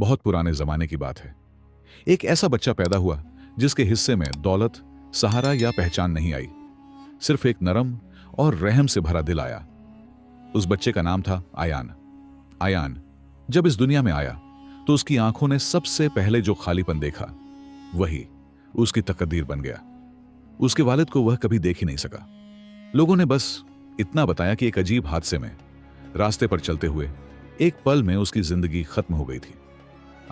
बहुत पुराने जमाने की बात है। एक ऐसा बच्चा पैदा हुआ जिसके हिस्से में दौलत, सहारा या पहचान नहीं आई। सिर्फ एक नरम और रहम से भरा दिल आया। उस बच्चे का नाम था आयान। आयान जब इस दुनिया में आया तो उसकी आंखों ने सबसे पहले जो खालीपन देखा वही उसकी तकदीर बन गया। उसके वालिद को वह कभी देख ही नहीं सका। लोगों ने बस इतना बताया कि एक अजीब हादसे में रास्ते पर चलते हुए एक पल में उसकी जिंदगी खत्म हो गई थी।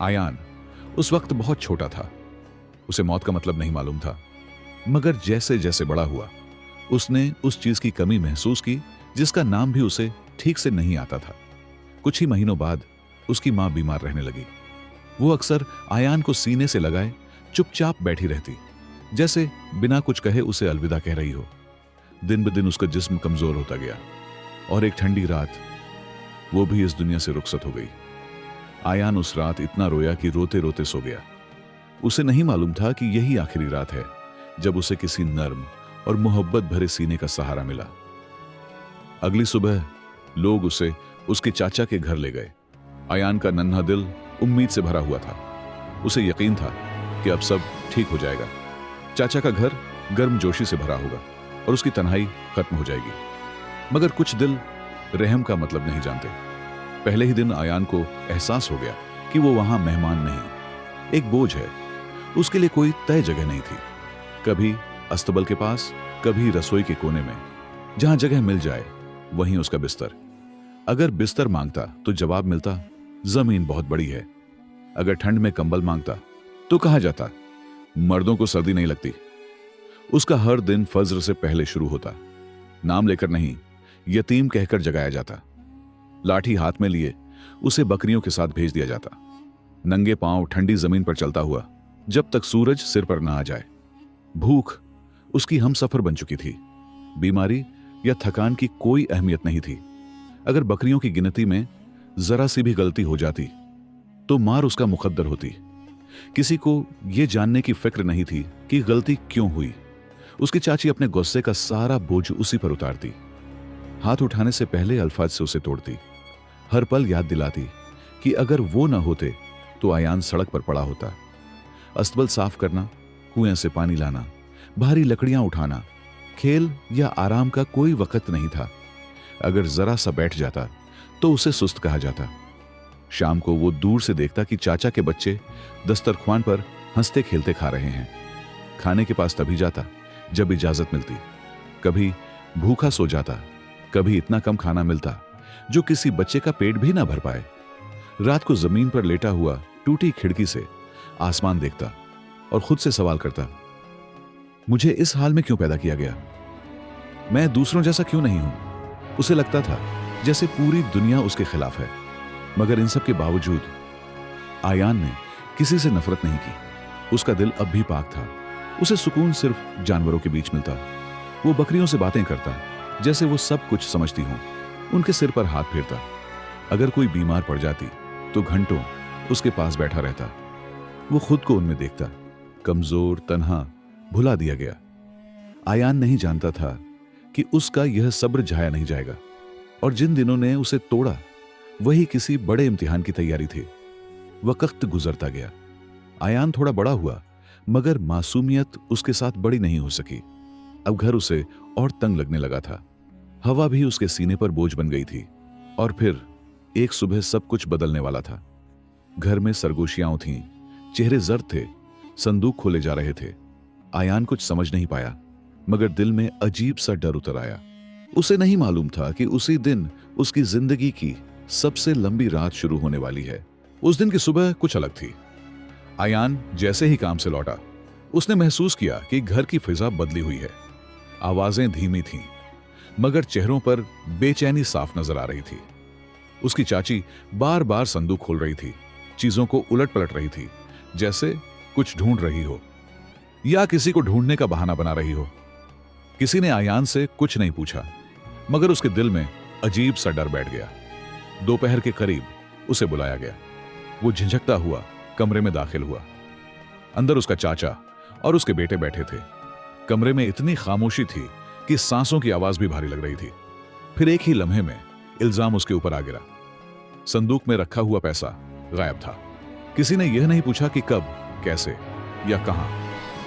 आयान उस वक्त बहुत छोटा था। उसे मौत का मतलब नहीं मालूम था, मगर जैसे जैसे बड़ा हुआ उसने उस चीज की कमी महसूस की जिसका नाम भी उसे ठीक से नहीं आता था। कुछ ही महीनों बाद उसकी मां बीमार रहने लगी। वो अक्सर आयान को सीने से लगाए चुपचाप बैठी रहती, जैसे बिना कुछ कहे उसे अलविदा कह रही हो। दिन ब दिन उसका जिस्म कमजोर होता गया और एक ठंडी रात वो भी इस दुनिया से रुखसत हो गई। आयान उस रात इतना रोया कि रोते रोते सो गया। उसे नहीं मालूम था कि यही आखिरी रात है जब उसे किसी नर्म और मोहब्बत भरे सीने का सहारा मिला। अगली सुबह लोग उसे उसके चाचा के घर ले गए। आयान का नन्हा दिल उम्मीद से भरा हुआ था। उसे यकीन था कि अब सब ठीक हो जाएगा। चाचा का घर गर्मजोशी से भरा होगा और उसकी तन्हाई खत्म हो जाएगी। मगर कुछ दिल रहम का मतलब नहीं जानते। पहले ही दिन आयान को एहसास हो गया कि वो वहां मेहमान नहीं, एक बोझ है। उसके लिए कोई तय जगह नहीं थी। कभी अस्तबल के पास, कभी रसोई के कोने में। जहां जगह मिल जाए वहीं उसका बिस्तर। अगर बिस्तर मांगता तो जवाब मिलता, जमीन बहुत बड़ी है। अगर ठंड में कंबल मांगता तो कहा जाता, मर्दों को सर्दी नहीं लगती। उसका हर दिन फज्र से पहले शुरू होता। नाम लेकर नहीं, यतीम कहकर जगाया जाता। लाठी हाथ में लिए उसे बकरियों के साथ भेज दिया जाता। नंगे पांव ठंडी जमीन पर चलता हुआ जब तक सूरज सिर पर ना आ जाए। भूख उसकी हमसफर बन चुकी थी। बीमारी या थकान की कोई अहमियत नहीं थी। अगर बकरियों की गिनती में जरा सी भी गलती हो जाती तो मार उसका मुकद्दर होती। किसी को यह जानने की फिक्र नहीं थी कि गलती क्यों हुई। उसकी चाची अपने गुस्से का सारा बोझ उसी पर उतारती। हाथ उठाने से पहले अल्फाज से उसे तोड़ती। हर पल याद दिलाती कि अगर वो न होते तो आयान सड़क पर पड़ा होता। अस्तबल साफ करना, कुएं से पानी लाना, भारी लकड़ियां उठाना, खेल या आराम का कोई वक्त नहीं था। अगर जरा सा बैठ जाता तो उसे सुस्त कहा जाता। शाम को वो दूर से देखता कि चाचा के बच्चे दस्तरख्वान पर हंसते खेलते खा रहे हैं। खाने के पास तभी जाता जब इजाजत मिलती। कभी भूखा सो जाता, कभी इतना कम खाना मिलता जो किसी बच्चे का पेट भी ना भर पाए। रात को जमीन पर लेटा हुआ टूटी खिड़की से आसमान देखता और खुद से सवाल करता, मुझे इस हाल में क्यों पैदा किया गया? मैं दूसरों जैसा क्यों नहीं हूं? उसे लगता था जैसे पूरी दुनिया उसके खिलाफ है। मगर इन सब के बावजूद आयान ने किसी से नफरत नहीं की। उसका दिल अब भी पाक था। उसे सुकून सिर्फ जानवरों के बीच मिलता। वो बकरियों से बातें करता जैसे वो सब कुछ समझती हों। उनके सिर पर हाथ फेरता। अगर कोई बीमार पड़ जाती तो घंटों उसके पास बैठा रहता। वो खुद को उनमें देखता, कमजोर, तन्हा, भुला दिया गया। आयान नहीं जानता था कि उसका यह सब्र जाया नहीं जाएगा और जिन दिनों ने उसे तोड़ा वही किसी बड़े इम्तिहान की तैयारी थी। वक्त गुजरता गया। आयान थोड़ा बड़ा हुआ, मगर मासूमियत उसके साथ बड़ी नहीं हो सकी। अब घर उसे और तंग लगने लगा था। हवा भी उसके सीने पर बोझ बन गई थी। और फिर एक सुबह सब कुछ बदलने वाला था। घर में सरगोशियां थीं, चेहरे जर्द थे, संदूक खोले जा रहे थे। आयान कुछ समझ नहीं पाया, मगर दिल में अजीब सा डर उतर आया। उसे नहीं मालूम था कि उसी दिन उसकी जिंदगी की सबसे लंबी रात शुरू होने वाली है। उस दिन की सुबह कुछ अलग थी। आयान जैसे ही काम से लौटा, उसने महसूस किया कि घर की फिजा बदली हुई है। आवाजें धीमी थीं, मगर चेहरों पर बेचैनी साफ नजर आ रही थी। उसकी चाची बार बार संदूक खोल रही थी, चीजों को उलट पलट रही थी, जैसे कुछ ढूंढ रही हो या किसी को ढूंढने का बहाना बना रही हो। किसी ने आयान से कुछ नहीं पूछा, मगर उसके दिल में अजीब सा डर बैठ गया। दोपहर के करीब उसे बुलाया गया। वो झिझकता हुआ कमरे में दाखिल हुआ। अंदर उसका चाचा और उसके बेटे बैठे थे। कमरे में इतनी खामोशी थी कि सांसों की आवाज भी भारी लग रही थी। फिर एक ही लम्हे में इल्जाम उसके ऊपर आ गिरा। संदूक में रखा हुआ पैसा गायब था। किसी ने यह नहीं पूछा कि कब, कैसे या कहां।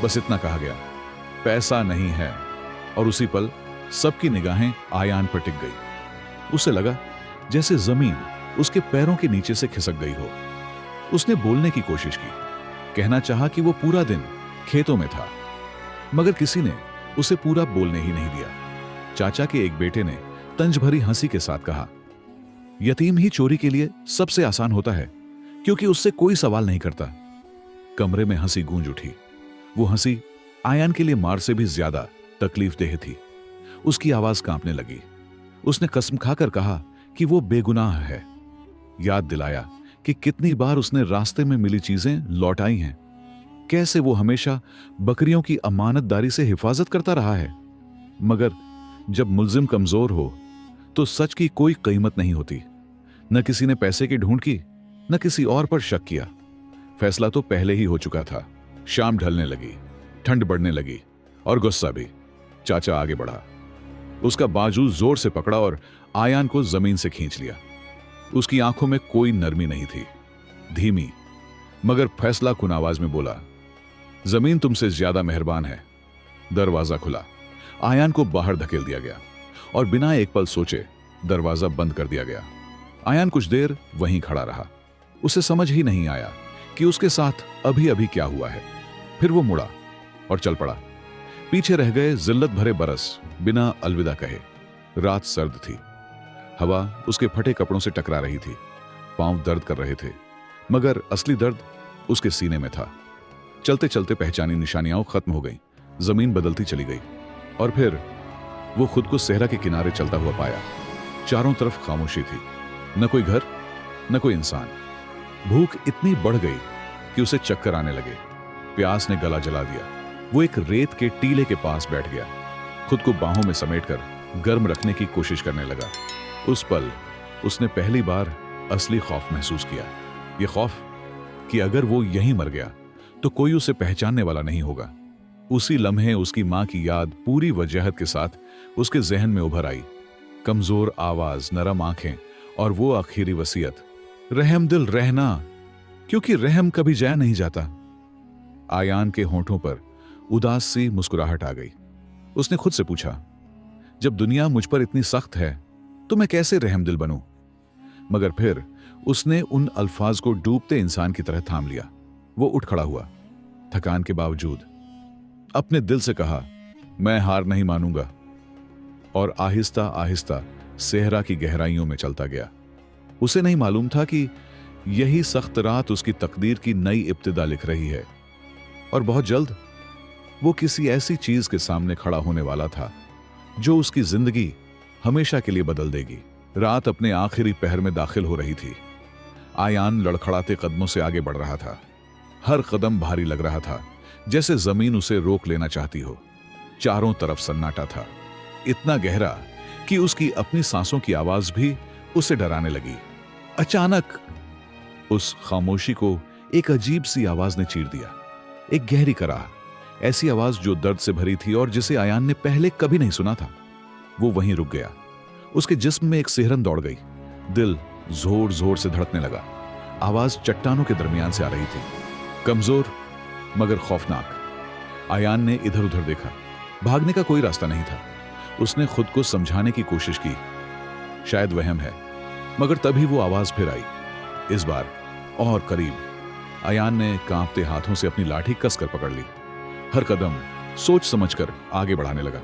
बस इतना कहा गया, पैसा नहीं है। और उसी पल सबकी निगाहें आयान पर टिक गई। उसे लगा जैसे जमीन उसके पैरों के नीचे से खिसक गई हो। उसने बोलने की कोशिश की, कहना चाहा कि वो पूरा दिन खेतों में था, मगर किसी ने उसे पूरा बोलने ही नहीं दिया। चाचा के एक बेटे ने तंज भरी हंसी के साथ कहा, यतीम ही चोरी के लिए सबसे आसान होता है, क्योंकि उससे कोई सवाल नहीं करता। कमरे में हंसी गूंज उठी। वो हंसी आयान के लिए मार से भी ज्यादा तकलीफदेह थी। उसकी आवाज कांपने लगी। उसने कसम खाकर कहा कि वो बेगुनाह है। याद दिलाया कि कितनी बार उसने रास्ते में मिली चीजें लौटाई हैं, कैसे वो हमेशा बकरियों की अमानतदारी से हिफाजत करता रहा है। मगर जब मुल्जिम कमजोर हो तो सच की कोई कीमत नहीं होती। न किसी ने पैसे की ढूंढ की, न किसी और पर शक किया। फैसला तो पहले ही हो चुका था। शाम ढलने लगी, ठंड बढ़ने लगी और गुस्सा भी। चाचा आगे बढ़ा, उसका बाजू जोर से पकड़ा और आयान को जमीन से खींच लिया। उसकी आंखों में कोई नरमी नहीं थी। धीमी मगर फैसला कुन आवाज में बोला, जमीन तुमसे ज्यादा मेहरबान है। दरवाजा खुला, आयान को बाहर धकेल दिया गया और बिना एक पल सोचे दरवाजा बंद कर दिया गया। आयान कुछ देर वहीं खड़ा रहा। उसे समझ ही नहीं आया कि उसके साथ अभी अभी क्या हुआ है। फिर वो मुड़ा और चल पड़ा। पीछे रह गए जिल्लत भरे बरस बिना अलविदा कहे। रात सर्द थी, हवा उसके फटे कपड़ों से टकरा रही थी। पांव दर्द कर रहे थे, मगर असली दर्द उसके सीने में था। चलते चलते पहचानी निशानियां खत्म हो गईं, जमीन बदलती चली गई और फिर वो खुद को सहरा के किनारे चलता हुआ पाया। चारों तरफ खामोशी थी, न कोई घर, न कोई इंसान। भूख इतनी बढ़ गई कि उसे चक्कर आने लगे। प्यास ने गला जला दिया। वो एक रेत के टीले के पास बैठ गया, खुद को बाहों में समेटकर गर्म रखने की कोशिश करने लगा। उस पल उसने पहली बार असली खौफ महसूस किया। ये खौफ कि अगर वो यहीं मर गया तो कोई उसे पहचानने वाला नहीं होगा। उसी लम्हे उसकी मां की याद पूरी वजहत के साथ उसके जहन में उभर आई। कमजोर आवाज, नरम आंखें और वो आखिरी वसीयत, रहम दिल रहना, क्योंकि रहम कभी जाया नहीं जाता। आयान के होंठों पर उदास सी मुस्कुराहट आ गई। उसने खुद से पूछा, जब दुनिया मुझ पर इतनी सख्त है तो मैं कैसे रहमदिल बनूं? मगर फिर उसने उन अल्फाज को डूबते इंसान की तरह थाम लिया। वो उठ खड़ा हुआ, थकान के बावजूद। अपने दिल से कहा, मैं हार नहीं मानूंगा, और आहिस्ता आहिस्ता सेहरा की गहराइयों में चलता गया। उसे नहीं मालूम था कि यही सख्त रात उसकी तकदीर की नई इब्तिदा लिख रही है, और बहुत जल्द वो किसी ऐसी चीज के सामने खड़ा होने वाला था जो उसकी जिंदगी हमेशा के लिए बदल देगी। रात अपने आखिरी पहर में दाखिल हो रही थी। आयान लड़खड़ाते कदमों से आगे बढ़ रहा था। हर कदम भारी लग रहा था, जैसे जमीन उसे रोक लेना चाहती हो। चारों तरफ सन्नाटा था, इतना गहरा कि उसकी अपनी सांसों की आवाज भी उसे डराने लगी। अचानक उस खामोशी को एक अजीब सी आवाज ने चीर दिया। एक गहरी कराह, ऐसी आवाज जो दर्द से भरी थी और जिसे आयान ने पहले कभी नहीं सुना था। वो वहीं रुक गया। उसके जिस्म में एक सिहरन दौड़ गई। दिल जोर जोर से धड़कने लगा। आवाज चट्टानों के दरमियान से आ रही थी, कमजोर मगर खौफनाक। आयान ने इधर उधर देखा। भागने का कोई रास्ता नहीं था। उसने खुद को समझाने की कोशिश की, शायद वहम है, मगर तभी वो आवाज फिर आई, इस बार और करीब। आयान ने कांपते हाथों से अपनी लाठी कसकर पकड़ ली। हर कदम सोच समझकर आगे बढ़ाने लगा।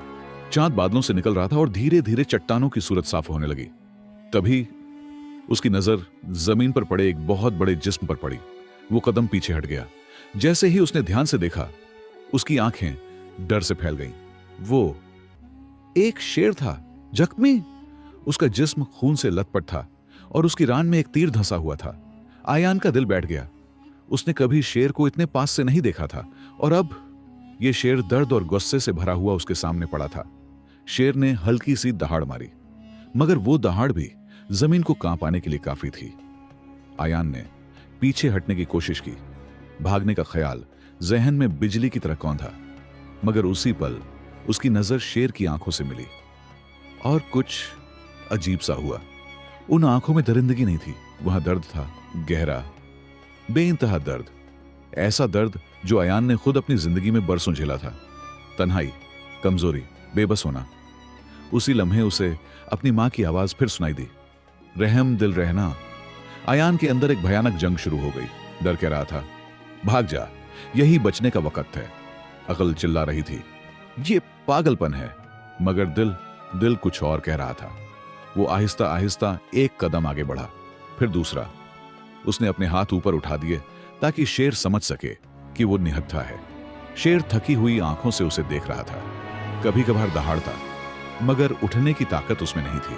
चांद बादलों से निकल रहा था और धीरे धीरे चट्टानों की सूरत साफ होने लगी। तभी उसकी नजर जमीन पर पड़े एक बहुत बड़े जिस्म पर पड़ी। वो कदम पीछे हट गया। जैसे ही उसने ध्यान से देखा, उसकी आंखें डर से फैल गईं। वो एक शेर था, जख्मी। उसका जिस्म खून से लथपथ था और उसकी रान में एक तीर धंसा हुआ था। आयान का दिल बैठ गया। उसने कभी शेर को इतने पास से नहीं देखा था, और अब यह शेर दर्द और गुस्से से भरा हुआ उसके सामने पड़ा था। शेर ने हल्की सी दहाड़ मारी, मगर वो दहाड़ भी जमीन को कांपाने के लिए काफी थी। आयान ने पीछे हटने की कोशिश की। भागने का ख्याल जहन में बिजली की तरह कौंधा, मगर उसी पल उसकी नजर शेर की आंखों से मिली और कुछ अजीब सा हुआ। उन आंखों में दरिंदगी नहीं थी, वहां दर्द था, गहरा, बेइंतहा दर्द, ऐसा दर्द जो अयान ने खुद अपनी जिंदगी में बरसों झेला था। तन्हाई, कमजोरी, बेबस होना। उसी लम्हे उसे अपनी मां की आवाज फिर सुनाई दी, रहम दिल रहना। अयान के अंदर एक भयानक जंग शुरू हो गई। डर कह रहा था, भाग जा, यही बचने का वक्त है। अकल चिल्ला रही थी, ये पागलपन है। मगर दिल कुछ और कह रहा था। वो आहिस्ता आहिस्ता एक कदम आगे बढ़ा, फिर दूसरा। उसने अपने हाथ ऊपर उठा दिए ताकि शेर समझ सके कि वो निहत्था है। शेर थकी हुई आंखों से उसे देख रहा था, कभी कभार दहाड़ता, मगर उठने की ताकत उसमें नहीं थी।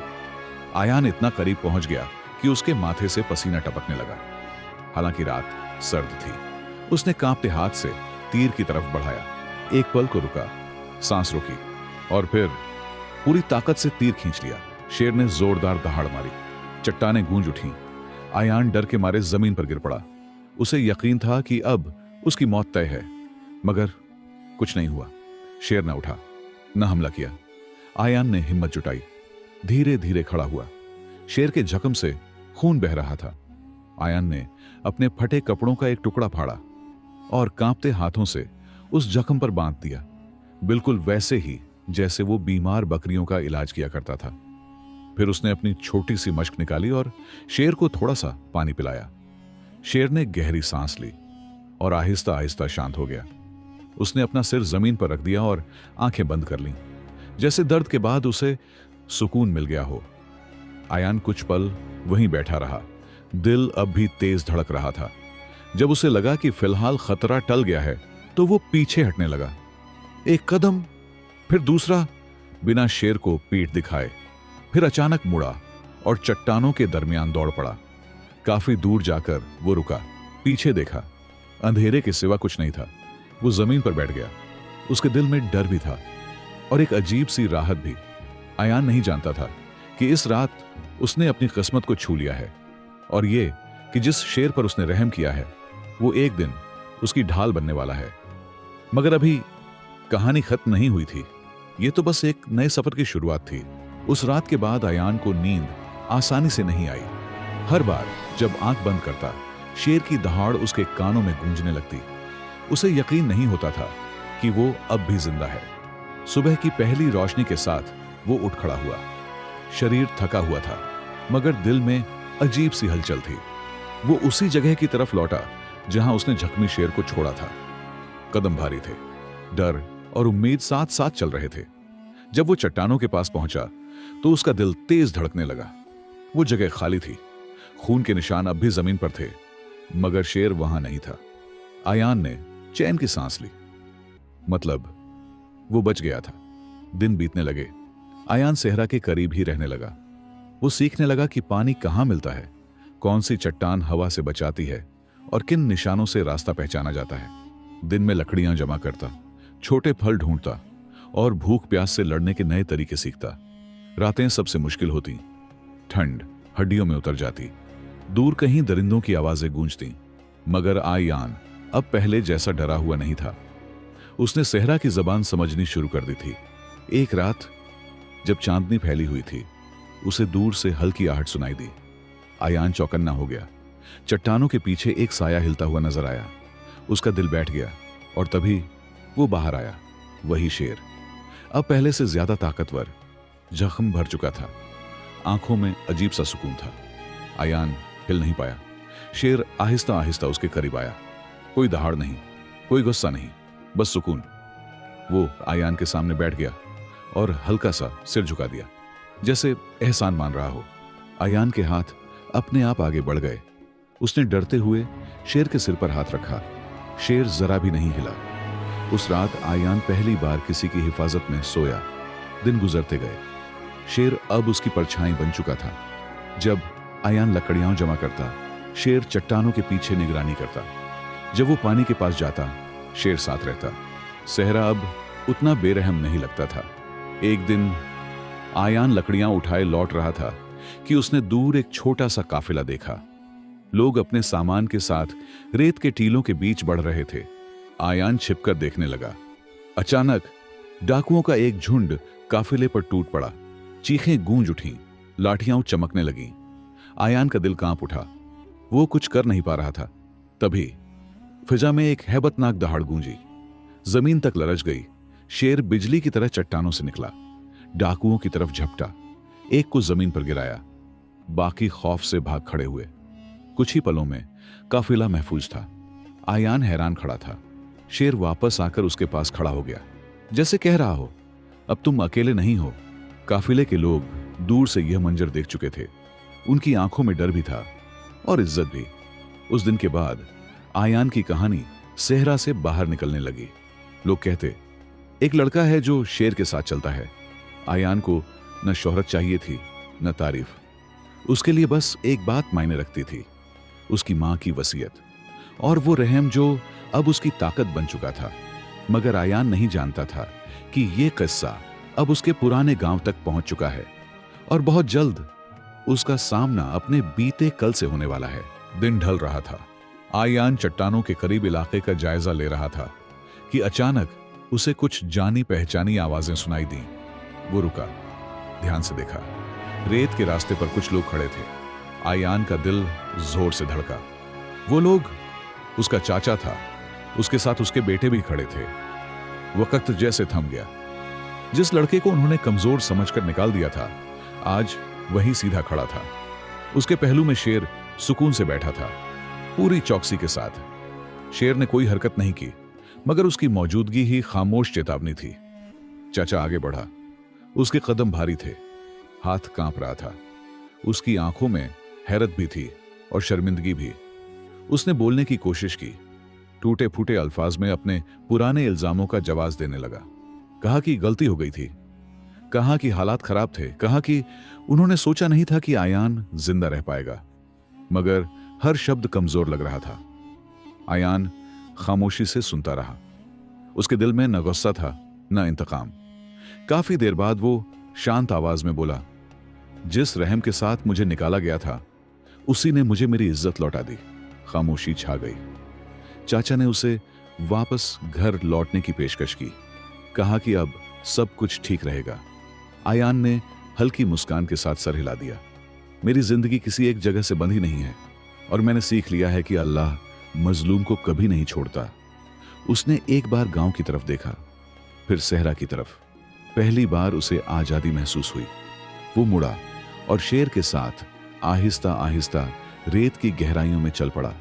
आयान इतना करीब पहुंच गया कि उसके माथे से पसीना टपकने लगा। हालांकि रात सर्द थी। उसने कांपते हाथ से तीर की तरफ बढ़ाया, एक पल को रुका, सांस रोकी और फिर पूरी ताकत से तीर खींच लिया। शेर ने जोरदार दहाड़ मारी, चट्टानें गूंज उठी। आयान डर के मारे जमीन पर गिर पड़ा। उसे यकीन था कि अब उसकी मौत तय है, मगर कुछ नहीं हुआ। शेर न उठा, न हमला किया। आयान ने हिम्मत जुटाई, धीरे धीरे खड़ा हुआ। शेर के जख्म से खून बह रहा था। आयान ने अपने फटे कपड़ों का एक टुकड़ा फाड़ा और कांपते हाथों से उस जख्म पर बांध दिया, बिल्कुल वैसे ही जैसे वो बीमार बकरियों का इलाज किया करता था। फिर उसने अपनी छोटी सी मश्क निकाली और शेर को थोड़ा सा पानी पिलाया। शेर ने गहरी सांस ली और आहिस्ता आहिस्ता शांत हो गया। उसने अपना सिर जमीन पर रख दिया और आंखें बंद कर लीं, जैसे दर्द के बाद उसे सुकून मिल गया हो। आयान कुछ पल वहीं बैठा रहा। दिल अब भी तेज धड़क रहा था। जब उसे लगा कि फिलहाल खतरा टल गया है, तो वो पीछे हटने लगा। एक कदम, फिर दूसरा, बिना शेर को पीठ दिखाए। फिर अचानक मुड़ा और चट्टानों के दरमियान दौड़ पड़ा। काफी दूर जाकर वो रुका, पीछे देखा। अंधेरे के सिवा कुछ नहीं था। वो जमीन पर बैठ गया। उसके दिल में डर भी था और एक अजीब सी राहत भी। आयान नहीं जानता था कि इस रात उसने अपनी किस्मत को छू लिया है, और ये कि जिस शेर पर उसने रहम किया है, वो एक दिन उसकी ढाल बनने वाला है। मगर अभी कहानी खत्म नहीं हुई थी। ये तो बस एक नए सफर की शुरुआत थी। उस रात के बाद आयान को नींद आसानी से नहीं आई। हर बार जब आंख बंद करता, शेर की दहाड़ उसके कानों में गूंजने लगती। उसे यकीन नहीं होता था कि वो अब भी जिंदा है। सुबह की पहली रोशनी के साथ वो उठ खड़ा हुआ। शरीर थका हुआ था, मगर दिल में अजीब सी हलचल थी। वो उसी जगह की तरफ लौटा जहां उसने जख्मी शेर को छोड़ा था। कदम भारी थे, डर और उम्मीद साथ साथ चल रहे थे। जब वो चट्टानों के पास पहुंचा तो उसका दिल तेज धड़कने लगा। वो जगह खाली थी, खून के निशान अब भी जमीन पर थे, मगर शेर वहां नहीं था। आयान ने चैन की सांस ली, मतलब वो बच गया था। दिन बीतने लगे। आयान सेहरा के करीब ही रहने लगा। वो सीखने लगा कि पानी कहां मिलता है, कौन सी चट्टान हवा से बचाती है और किन निशानों से रास्ता पहचाना जाता है। दिन में लकड़ियां जमा करता, छोटे फल ढूंढता और भूख प्यास से लड़ने के नए तरीके सीखता। रातें सबसे मुश्किल होती, ठंड हड्डियों में उतर जाती, दूर कहीं दरिंदों की आवाजें गूंजती। मगर आयान अब पहले जैसा डरा हुआ नहीं था। उसने सेहरा की जबान समझनी शुरू कर दी थी। एक रात जब चांदनी फैली हुई थी, उसे दूर से हल्की आहट सुनाई दी। आयान चौकन्ना हो गया। चट्टानों के पीछे एक साया हिलता हुआ नजर आया। उसका दिल बैठ गया और तभी वो बाहर आया, वही शेर, अब पहले से ज्यादा ताकतवर। जख्म भर चुका था, आंखों में अजीब सा सुकून था। आयान हिल नहीं पाया। शेर आहिस्ता आहिस्ता उसके करीब आया। कोई दहाड़ नहीं, कोई गुस्सा नहीं, बस सुकून। वो आयान के सामने बैठ गया और हल्का सा सिर झुका दिया, जैसे एहसान मान रहा हो। आयान के हाथ अपने आप आगे बढ़ गए। उसने डरते हुए शेर के सिर पर हाथ रखा। शेर जरा भी नहीं हिला। उस रात आयान पहली बार किसी की हिफाजत में सोया। दिन गुजरते गए। शेर अब उसकी परछाई बन चुका था। जब आयान लकड़ियां जमा करता, शेर चट्टानों के पीछे निगरानी करता। जब वो पानी के पास जाता, शेर साथ रहता। सेहरा अब उतना बेरहम नहीं लगता था। एक दिन आयान लकड़ियां उठाए लौट रहा था कि उसने दूर एक छोटा सा काफिला देखा। लोग अपने सामान के साथ रेत के टीलों के बीच बढ़ रहे थे। आयान छिपकर देखने लगा। अचानक डाकुओं का एक झुंड काफिले पर टूट पड़ा। चीखें गूंज उठीं, लाठियां चमकने लगीं। आयान का दिल कांप उठा। वो कुछ कर नहीं पा रहा था, तभी फिजा में एक हैबतनाक दहाड़ गूंजी। जमीन तक लरच गई। शेर बिजली की तरह चट्टानों से निकला, डाकुओं की तरफ झपटा, एक को जमीन पर गिराया। बाकी खौफ से भाग खड़े हुए। कुछ ही पलों में काफिला महफूज था। आयान हैरान खड़ा था। शेर वापस आकर उसके पास खड़ा हो गया, जैसे कह रहा हो, अब तुम अकेले नहीं हो। काफिले के लोग दूर से यह मंजर देख चुके थे। उनकी आंखों में डर भी था और इज्जत भी। उस दिन के बाद आयान की कहानी सेहरा से बाहर निकलने लगी। लोग कहते, एक लड़का है जो शेर के साथ चलता है। आयान को न शोहरत चाहिए थी न तारीफ। उसके लिए बस एक बात मायने रखती थी, उसकी मां की वसीयत और वो रहम जो अब उसकी ताकत बन चुका था। मगर आयान नहीं जानता था कि ये किस्सा अब उसके पुराने गांव तक पहुंच चुका है और बहुत जल्द उसका सामना अपने बीते कल से होने वाला है। दिन ढल रहा था। आयान चट्टानों के करीब इलाके का जायजा ले रहा था कि अचानक उसे कुछ जानी पहचानी आवाजें सुनाई दी। वो रुका, ध्यान से देखा। रेत के रास्ते पर कुछ लोग खड़े थे। आयान का दिल जोर से धड़का। वो लोग उसका चाचा था, उसके साथ उसके बेटे भी खड़े थे। वक्त जैसे थम गया। जिस लड़के को उन्होंने कमजोर समझकर निकाल दिया था, आज वही सीधा खड़ा था। उसके पहलू में शेर सुकून से बैठा था, पूरी चौकसी के साथ। शेर ने कोई हरकत नहीं की, मगर उसकी मौजूदगी ही खामोश चेतावनी थी। चाचा आगे बढ़ा। उसके कदम भारी थे, हाथ कांप रहा था। उसकी आंखों में हैरत भी थी और शर्मिंदगी भी। उसने बोलने की कोशिश की, टूटे फूटे अल्फाज में अपने पुराने इल्जामों का जवाब देने लगा। कहा कि गलती हो गई थी, कहा कि हालात खराब थे, कहा कि उन्होंने सोचा नहीं था कि आयान जिंदा रह पाएगा। मगर हर शब्द कमजोर लग रहा था। आयान खामोशी से सुनता रहा। उसके दिल में न गुस्सा था न इंतकाम। काफी देर बाद वो शांत आवाज में बोला, जिस रहम के साथ मुझे निकाला गया था, उसी ने मुझे मेरी इज्जत लौटा दी। खामोशी छा गई। चाचा ने उसे वापस घर लौटने की पेशकश की। कहा कि अब सब कुछ ठीक रहेगा। आयान ने हल्की मुस्कान के साथ सर हिला दिया। मेरी जिंदगी किसी एक जगह से बंधी नहीं है और मैंने सीख लिया है कि अल्लाह मजलूम को कभी नहीं छोड़ता। उसने एक बार गांव की तरफ देखा, फिर सेहरा की तरफ। पहली बार उसे आजादी महसूस हुई। वो मुड़ा और शेर के साथ आहिस्ता आहिस्ता रेत की गहराइयों में चल पड़ा।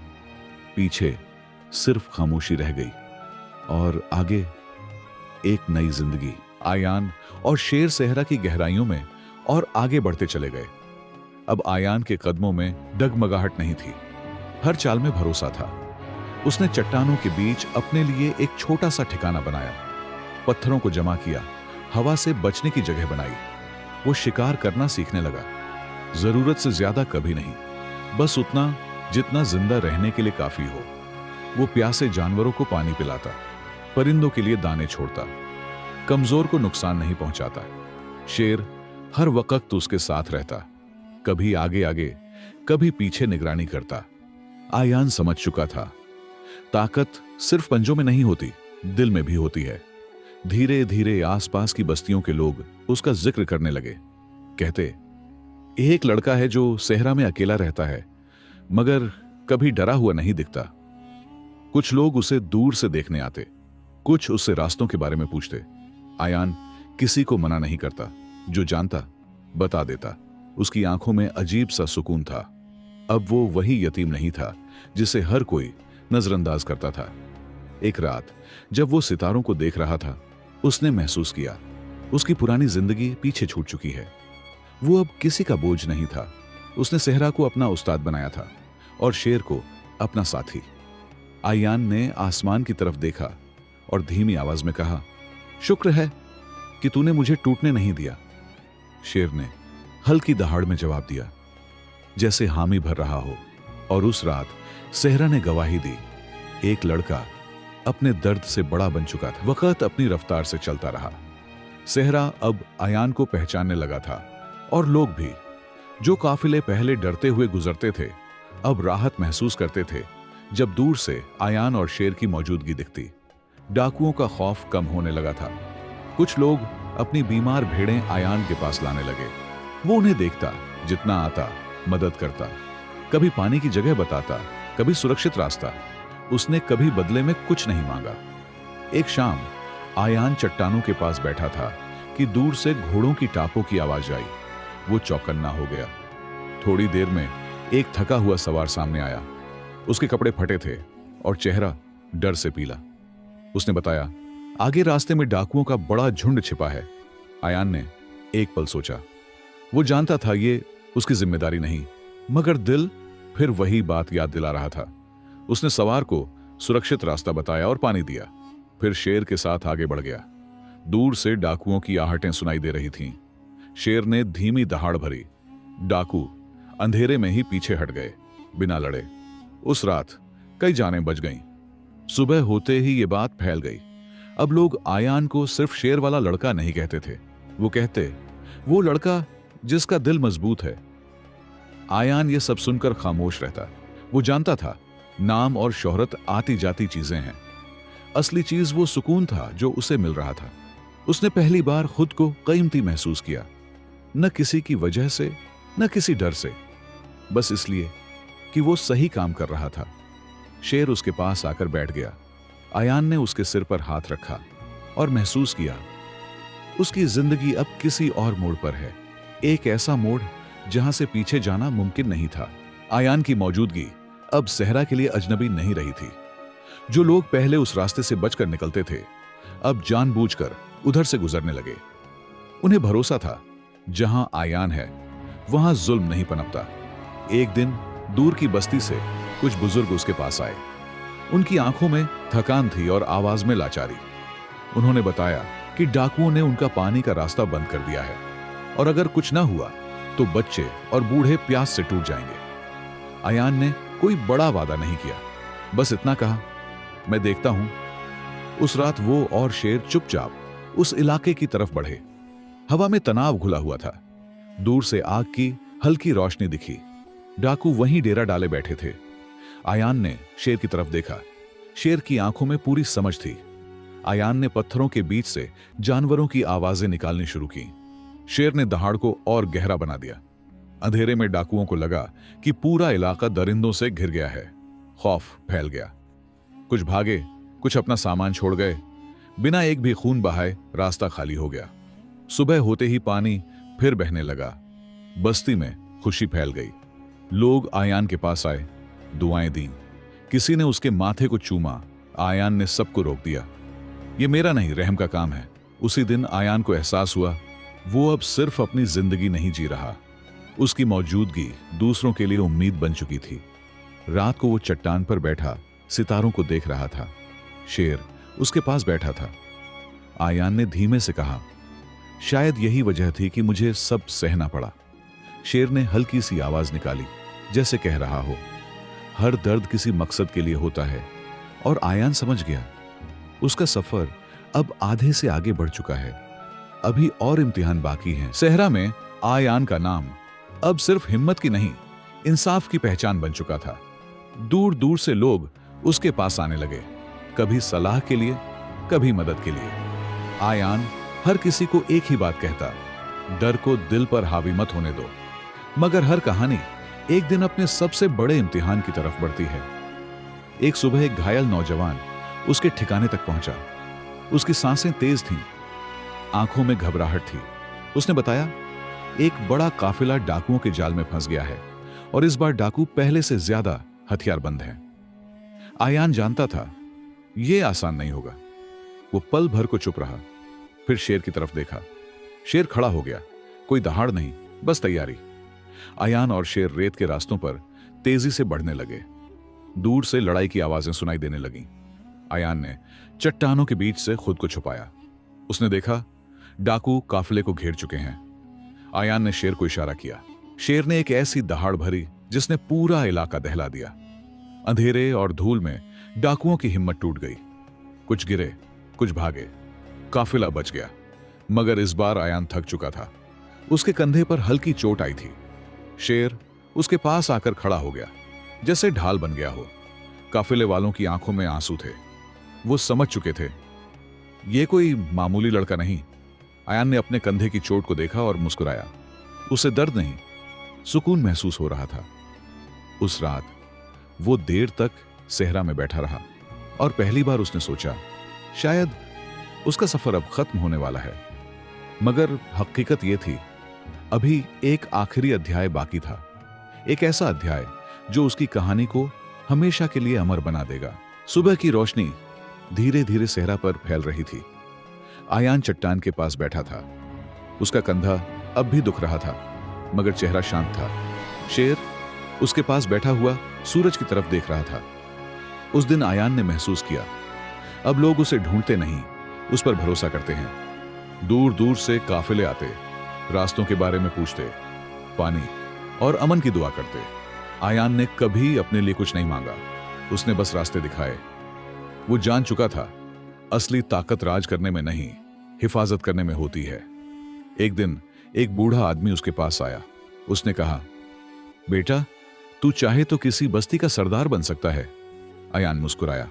पीछे सिर्फ खामोशी रह गई और आगे एक नई जिंदगी। आयान और शेर सेहरा की गहराइयों में और आगे बढ़ते चले गए। अब आयान के कदमों में डगमगाहट नहीं थी, हर चाल में भरोसा था। उसने चट्टानों के बीच अपने लिए एक छोटा सा ठिकाना बनाया, पत्थरों को जमा किया, हवा से बचने की जगह बनाई। वो शिकार करना सीखने लगा, जरूरत से ज्यादा कभी नहीं, बस उतना जितना जिंदा रहने के लिए काफी हो। वो प्यासे जानवरों को पानी पिलाता, परिंदों के लिए दाने छोड़ता, कमजोर को नुकसान नहीं पहुंचाता। शेर हर वक्त उसके साथ रहता, कभी आगे आगे कभी पीछे निगरानी करता। आयान समझ चुका था, ताकत सिर्फ पंजों में नहीं होती, दिल में भी होती है। धीरे धीरे आसपास की बस्तियों के लोग उसका जिक्र करने लगे। कहते, एक लड़का है जो सेहरा में अकेला रहता है, मगर कभी डरा हुआ नहीं दिखता। कुछ लोग उसे दूर से देखने आते, कुछ उससे रास्तों के बारे में पूछते। आयान किसी को मना नहीं करता, जो जानता बता देता। उसकी आंखों में अजीब सा सुकून था। अब वो वही यतीम नहीं था जिसे हर कोई नजरअंदाज करता था। एक रात जब वो सितारों को देख रहा था, उसने महसूस किया उसकी पुरानी जिंदगी पीछे छूट चुकी है। वो अब किसी का बोझ नहीं था। उसने सेहरा को अपना उस्ताद बनाया था और शेर को अपना साथी। आयान ने आसमान की तरफ देखा और धीमी आवाज में कहा, शुक्र है कि तूने मुझे टूटने नहीं दिया। शेर ने हल्की दहाड़ में जवाब दिया, जैसे हामी भर रहा हो। और उस रात सेहरा ने गवाही दी, एक लड़का अपने दर्द से बड़ा बन चुका था। वक्त अपनी रफ्तार से चलता रहा। सेहरा अब आयान को पहचानने लगा था और लोग भी, जो काफिले पहले डरते हुए गुजरते थे, अब राहत महसूस करते थे जब दूर से आयान और शेर की मौजूदगी दिखती। डाकुओं का खौफ कम होने लगा था। कुछ लोग अपनी बीमार भेड़ें आयान के पास लाने लगे। वो उन्हें देखता, जितना आता मदद करता, कभी पानी की जगह बताता, कभी सुरक्षित रास्ता। उसने कभी बदले में कुछ नहीं मांगा। एक शाम आयान चट्टानों के पास बैठा था कि दूर से घोड़ों की टापों की आवाज आई। वो चौकन्ना हो गया। थोड़ी देर में एक थका हुआ सवार सामने आया। उसके कपड़े फटे थे और चेहरा डर से पीला। उसने बताया, आगे रास्ते में डाकुओं का बड़ा झुंड छिपा है। आयान ने एक पल सोचा। वो जानता था ये उसकी जिम्मेदारी नहीं, मगर दिल फिर वही बात याद दिला रहा था। उसने सवार को सुरक्षित रास्ता बताया और पानी दिया, फिर शेर के साथ आगे बढ़ गया। दूर से डाकुओं की आहटें सुनाई दे रही थीं। शेर ने धीमी दहाड़ भरी। डाकू अंधेरे में ही पीछे हट गए, बिना लड़े। उस रात कई जानें बच गईं। सुबह होते ही ये बात फैल गई। अब लोग आयान को सिर्फ शेर वाला लड़का नहीं कहते थे, वो कहते, वो लड़का जिसका दिल मजबूत है। आयान ये सब सुनकर खामोश रहता। वो जानता था नाम और शोहरत आती जाती चीजें हैं, असली चीज वो सुकून था जो उसे मिल रहा था। उसने पहली बार खुद को कीमती महसूस किया, न किसी की वजह से न किसी डर से, बस इसलिए कि वो सही काम कर रहा था। शेर उसके पास आकर बैठ गया। आयान ने उसके सिर पर हाथ रखा और महसूस किया उसकी जिंदगी अब किसी और मोड़ पर है, एक ऐसा मोड़ जहां से पीछे जाना मुमकिन नहीं था। आयान की मौजूदगी अब सहरा के लिए अजनबी नहीं रही थी। जो लोग पहले उस रास्ते से बचकर निकलते थे, अब जानबूझकर उधर से गुजरने लगे। उन्हें भरोसा था, जहां आयान है वहां जुल्म नहीं पनपता। एक दिन दूर की बस्ती से कुछ बुजुर्ग उसके पास आए। उनकी आंखों में थकान थी और आवाज में लाचारी। उन्होंने बताया कि डाकुओं ने उनका पानी का रास्ता बंद कर दिया है और अगर कुछ ना हुआ तो बच्चे और बूढ़े प्यास से टूट जाएंगे। आयान ने कोई बड़ा वादा नहीं किया, बस इतना कहा, मैं देखता हूं। उस रात वो और शेर चुपचाप उस इलाके की तरफ बढ़े। हवा में तनाव घुला हुआ था। दूर से आग की हल्की रोशनी दिखी। डाकू वहीं डेरा डाले बैठे थे। आयान ने शेर की तरफ देखा। शेर की आंखों में पूरी समझ थी। आयान ने पत्थरों के बीच से जानवरों की आवाजें निकालनी शुरू की। शेर ने दहाड़ को और गहरा बना दिया। अंधेरे में डाकुओं को लगा कि पूरा इलाका दरिंदों से घिर गया है। खौफ फैल गया। कुछ भागे, कुछ अपना सामान छोड़ गए। बिना एक भी खून बहाए रास्ता खाली हो गया। सुबह होते ही पानी फिर बहने लगा। बस्ती में खुशी फैल गई। लोग आयान के पास आए, दुआएं दी। किसी ने उसके माथे को चूमा। आयान ने सबको रोक दिया। ये मेरा नहीं, रहम का काम है। उसी दिन आयान को एहसास हुआ वो अब सिर्फ अपनी जिंदगी नहीं जी रहा, उसकी मौजूदगी दूसरों के लिए उम्मीद बन चुकी थी। रात को वो चट्टान पर बैठा सितारों को देख रहा था। शेर उसके पास बैठा था। आयान ने धीमे से कहा, शायद यही वजह थी कि मुझे सब सहना पड़ा। शेर ने हल्की सी आवाज निकाली, जैसे कह रहा हो, हर दर्द किसी मकसद के लिए होता है। और आयान समझ गया, उसका सफर अब आधे से आगे बढ़ चुका है। अभी और इम्तिहान बाकी हैं। सहरा में आयान का नाम अब सिर्फ हिम्मत की नहीं, इंसाफ की पहचान बन चुका था। दूर दूर से लोग उसके पास आने लगे, कभी सलाह के लिए, कभी मदद के लिए। आयान हर किसी को एक ही बात कहता, डर को दिल पर हावी मत होने दो। मगर हर कहानी एक दिन अपने सबसे बड़े इम्तिहान की तरफ बढ़ती है। एक सुबह एक घायल नौजवान उसके ठिकाने तक पहुंचा। उसकी सांसें तेज थीं, आंखों में घबराहट थी। उसने बताया, एक बड़ा काफिला डाकुओं के जाल में फंस गया है और इस बार डाकू पहले से ज्यादा हथियारबंद हैं। आयान जानता था यह आसान नहीं होगा। वो पल भर को चुप रहा, फिर शेर की तरफ देखा। शेर खड़ा हो गया, कोई दहाड़ नहीं, बस तैयारी। आयान और शेर रेत के रास्तों पर तेजी से बढ़ने लगे। दूर से लड़ाई की आवाजें सुनाई देने लगीं। आयान ने चट्टानों के बीच से खुद को छुपाया। उसने देखा डाकू काफिले को घेर चुके हैं। आयान ने शेर को इशारा किया। शेर ने एक ऐसी दहाड़ भरी जिसने पूरा इलाका दहला दिया। अंधेरे और धूल में डाकुओं की हिम्मत टूट गई। कुछ गिरे, कुछ भागे, काफिला बच गया। मगर इस बार आयान थक चुका था। उसके कंधे पर हल्की चोट आई थी। शेर उसके पास आकर खड़ा हो गया, जैसे ढाल बन गया हो। काफिले वालों की आंखों में आंसू थे। वो समझ चुके थे ये कोई मामूली लड़का नहीं। आयान ने अपने कंधे की चोट को देखा और मुस्कुराया। उसे दर्द नहीं, सुकून महसूस हो रहा था। उस रात वो देर तक सेहरा में बैठा रहा और पहली बार उसने सोचा शायद उसका सफर अब खत्म होने वाला है। मगर हकीकत यह थी, अभी एक आखिरी अध्याय बाकी था, एक ऐसा अध्याय जो उसकी कहानी को हमेशा के लिए अमर बना देगा। सुबह की रोशनी धीरे धीरे सेहरा पर फैल रही थी। आयान चट्टान के पास बैठा था। उसका कंधा अब भी दुख रहा था, मगर चेहरा शांत था। शेर उसके पास बैठा हुआ सूरज की तरफ देख रहा था। उस दिन आयान ने महसूस किया, अब लोग उसे ढूंढते नहीं, उस पर भरोसा करते हैं। दूर दूर से काफिले आते, रास्तों के बारे में पूछते, पानी और अमन की दुआ करते। आयान ने कभी अपने लिए कुछ नहीं मांगा, उसने बस रास्ते दिखाए। वो जान चुका था, असली ताकत राज करने में नहीं, हिफाजत करने में होती है। एक दिन एक बूढ़ा आदमी उसके पास आया। उसने कहा, बेटा, तू चाहे तो किसी बस्ती का सरदार बन सकता है। आयान मुस्कुराया।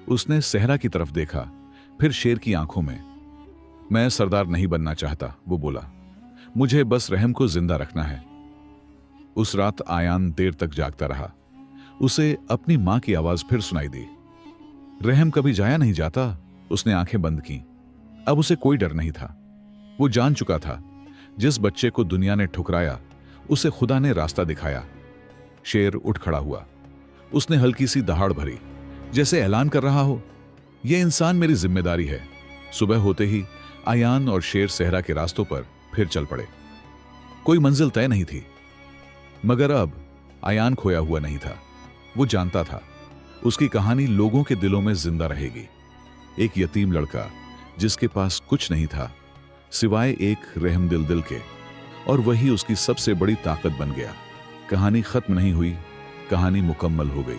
उसने सेहरा की तरफ देखा, फिर शेर की आंखों में। मैं सरदार नहीं बनना चाहता, वो बोला, मुझे बस रहम को जिंदा रखना है। उस रात आयान देर तक जागता रहा। उसे अपनी मां की आवाज फिर सुनाई दी, रहम कभी जाया नहीं जाता। उसने आंखें बंद की। अब उसे कोई डर नहीं था। वो जान चुका था, जिस बच्चे को दुनिया ने ठुकराया, उसे खुदा ने रास्ता दिखाया। शेर उठ खड़ा हुआ। उसने हल्की सी दहाड़ भरी, जैसे ऐलान कर रहा हो, यह इंसान मेरी जिम्मेदारी है। सुबह होते ही आयान और शेर सेहरा के रास्तों पर फिर चल पड़े। कोई मंजिल तय नहीं थी, मगर अब आयान खोया हुआ नहीं था। वो जानता था, उसकी कहानी लोगों के दिलों में जिंदा रहेगी। एक यतीम लड़का जिसके पास कुछ नहीं था सिवाय एक रहमदिल दिल के, और वही उसकी सबसे बड़ी ताकत बन गया। कहानी खत्म नहीं हुई, कहानी मुकम्मल हो गई।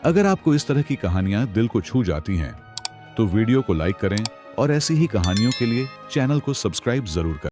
अगर आपको इस तरह की कहानियां दिल को छू जाती हैं तो वीडियो को लाइक करें और ऐसी ही कहानियों के लिए चैनल को सब्सक्राइब जरूर करें।